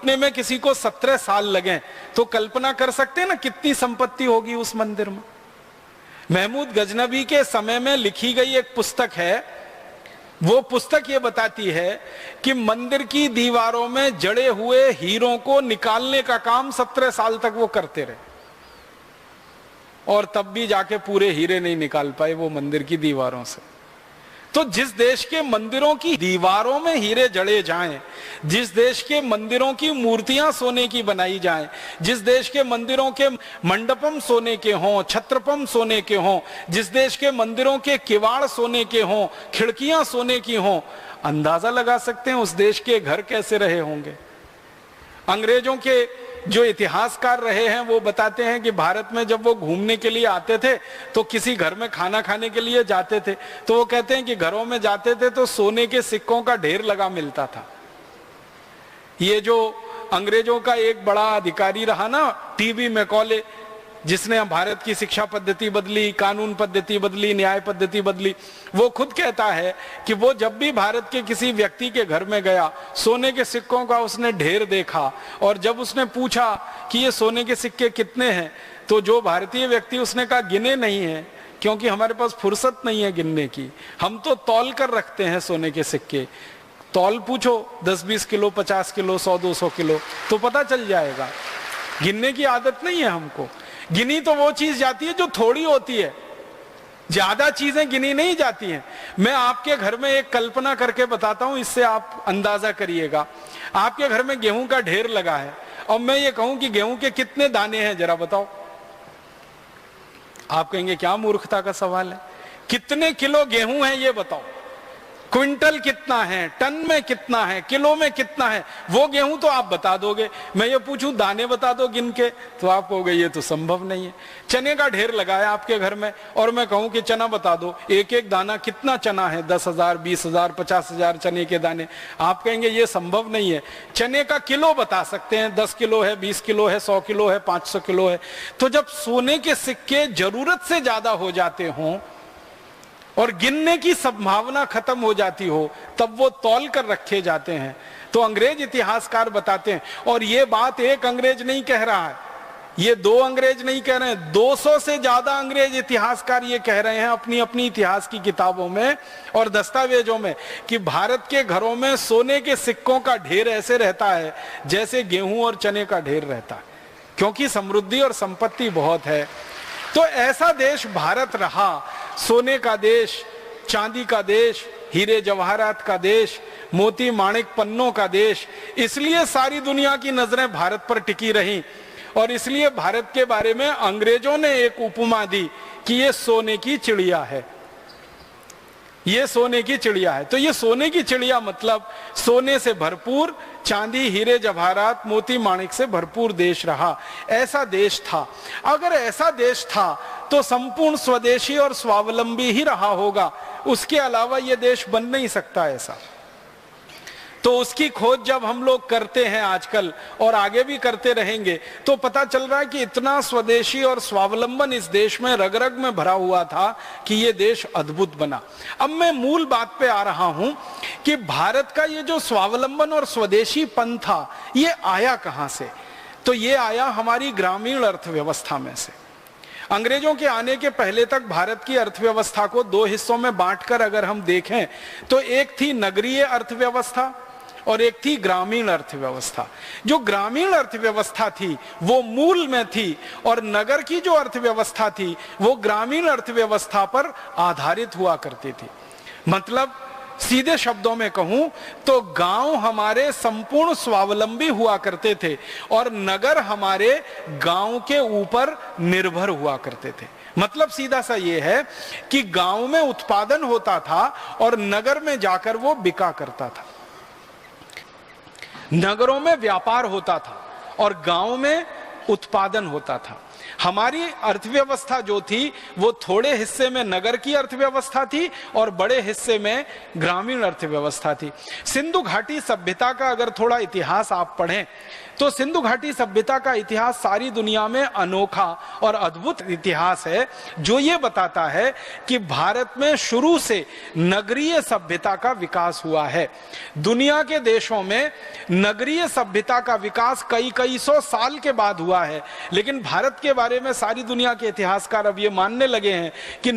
टूटने में किसी को 17 साल लगे तो कल्पना कर सकते हैं ना कितनी संपत्ति होगी उस मंदिर में। महमूद गजनबी के समय में लिखी गई एक पुस्तक है, वो पुस्तक ये बताती है कि मंदिर की दीवारों में जड़े हुए हीरों को निकालने का काम 17 साल तक वो करते रहे, और तब भी जाके पूरे हीरे नहीं निकाल पाए वो मंदिर की दीवारों से। तो जिस देश के मंदिरों की दीवारों में हीरे जड़े जाएं, जिस देश के मंदिरों की मूर्तियां सोने की बनाई जाएं, जिस देश के मंदिरों के मंडपम सोने के हों, छत्रपम सोने के हों, जिस देश के मंदिरों के किवाड़ सोने के हों, खिड़कियां सोने की हों, अंदाजा लगा सकते हैं उस देश के घर कैसे रहे होंगे। अंग्रेजों के जो इतिहासकार रहे हैं वो बताते हैं कि भारत में जब वो घूमने के लिए आते थे तो किसी घर में खाना खाने के लिए जाते थे, तो वो कहते हैं कि घरों में जाते थे तो सोने के सिक्कों का ढेर लगा मिलता था। ये जो अंग्रेजों का एक बड़ा अधिकारी रहा ना, टीबी मैकॉले, जिसने भारत की शिक्षा पद्धति बदली, कानून पद्धति बदली, न्याय पद्धति बदली, वो खुद कहता है कि वो जब भी भारत के किसी व्यक्ति के घर में गया, सोने के सिक्कों का उसने ढेर देखा, और जब उसने पूछा कि ये सोने के सिक्के कितने हैं, तो जो भारतीय व्यक्ति, उसने कहा गिने नहीं है, क्योंकि हमारे पास फुर्सत नहीं है गिनने की, हम तो तौल कर रखते हैं सोने के सिक्के। तौल पूछो 10-20 किलो, 50 किलो, 100-200 किलो, तो पता चल जाएगा। गिनने की आदत नहीं है हमको। गिनी तो वो चीज जाती है जो थोड़ी होती है, ज्यादा चीजें गिनी नहीं जाती हैं। मैं आपके घर में एक कल्पना करके बताता हूं, इससे आप अंदाजा करिएगा। आपके घर में गेहूं का ढेर लगा है, और मैं ये कहूं कि गेहूं के कितने दाने हैं जरा बताओ। आप कहेंगे क्या मूर्खता का सवाल है, कितने किलो गेहूं है ये बताओ, क्विंटल कितना है, टन में कितना है, किलो में कितना है, वो गेहूं तो आप बता दोगे। मैं ये पूछूं दाने बता दो गिन के, तो आप कहोगे ये तो संभव नहीं है। चने का ढेर लगाया आपके घर में, और मैं कहूं कि चना बता दो, एक एक दाना कितना चना है, 10,000, 20,000, 50,000 चने के दाने, आप कहेंगे ये संभव नहीं है। चने का किलो बता सकते हैं, 10 किलो है, 20 किलो है, 100 किलो है, 500 किलो है। तो जब सोने के सिक्के जरूरत से ज्यादा हो जाते हों और गिनने की संभावना खत्म हो जाती हो, तब वो तौल कर रखे जाते हैं। तो अंग्रेज इतिहासकार बताते हैं, और ये बात एक अंग्रेज नहीं कह रहा है, ये 2 अंग्रेज नहीं कह रहे हैं, 200 से ज्यादा अंग्रेज इतिहासकार ये कह रहे हैं अपनी अपनी इतिहास की किताबों में और दस्तावेजों में कि भारत के घरों में सोने के सिक्कों का ढेर ऐसे रहता है जैसे गेहूं और चने का ढेर रहता है, क्योंकि समृद्धि और संपत्ति बहुत है। तो ऐसा देश भारत रहा, सोने का देश, चांदी का देश, हीरे जवाहरात का देश, मोती माणिक पन्नों का देश। इसलिए सारी दुनिया की नजरें भारत पर टिकी रहीं, और इसलिए भारत के बारे में अंग्रेजों ने एक उपमा दी कि ये सोने की चिड़िया है, ये सोने की चिड़िया है। तो ये सोने की चिड़िया मतलब सोने से भरपूर, चांदी, हीरे जवाहरात, मोती माणिक से भरपूर देश रहा। ऐसा देश था। अगर ऐसा देश था तो संपूर्ण स्वदेशी और स्वावलंबी ही रहा होगा, उसके अलावा यह देश बन नहीं सकता ऐसा। तो उसकी खोज जब हम लोग करते हैं आजकल और आगे भी करते रहेंगे, तो पता चल रहा है कि इतना स्वदेशी और स्वावलंबन इस देश में रग रग में भरा हुआ था कि ये देश अद्भुत बना। अब मैं मूल बात पे आ रहा हूं कि भारत का ये जो स्वावलंबन और स्वदेशीपन था, ये आया कहां से? तो ये आया हमारी ग्रामीण अर्थव्यवस्था में से। अंग्रेजों के आने के पहले तक भारत की अर्थव्यवस्था को 2 हिस्सों में बांटकर अगर हम देखें तो एक थी नगरीय अर्थव्यवस्था और एक थी ग्रामीण अर्थव्यवस्था। जो ग्रामीण अर्थव्यवस्था थी वो मूल में थी, और नगर की जो अर्थव्यवस्था थी वो ग्रामीण अर्थव्यवस्था पर आधारित हुआ करती थी। मतलब सीधे शब्दों में कहूं तो गांव हमारे संपूर्ण स्वावलंबी हुआ करते थे और नगर हमारे गांव के ऊपर निर्भर हुआ करते थे। मतलब सीधा सा ये है कि गांव में उत्पादन होता था और नगर में जाकर वो बिका करता था। नगरों में व्यापार होता था और गांव में उत्पादन होता था। हमारी अर्थव्यवस्था जो थी वो थोड़े हिस्से में नगर की अर्थव्यवस्था थी और बड़े हिस्से में ग्रामीण अर्थव्यवस्था थी। सिंधु घाटी सभ्यता का अगर थोड़ा इतिहास आप पढ़ें तो सिंधु घाटी सभ्यता का इतिहास सारी दुनिया में अनोखा और अद्भुत इतिहास है, जो ये बताता है कि भारत में शुरू से नगरीय सभ्यता का विकास हुआ है। दुनिया के देशों में नगरीय सभ्यता का विकास कई सौ साल के बाद हुआ है, लेकिन भारत के बारे में सारी दुनिया के इतिहासकार अब ये मानने लगे हैं कि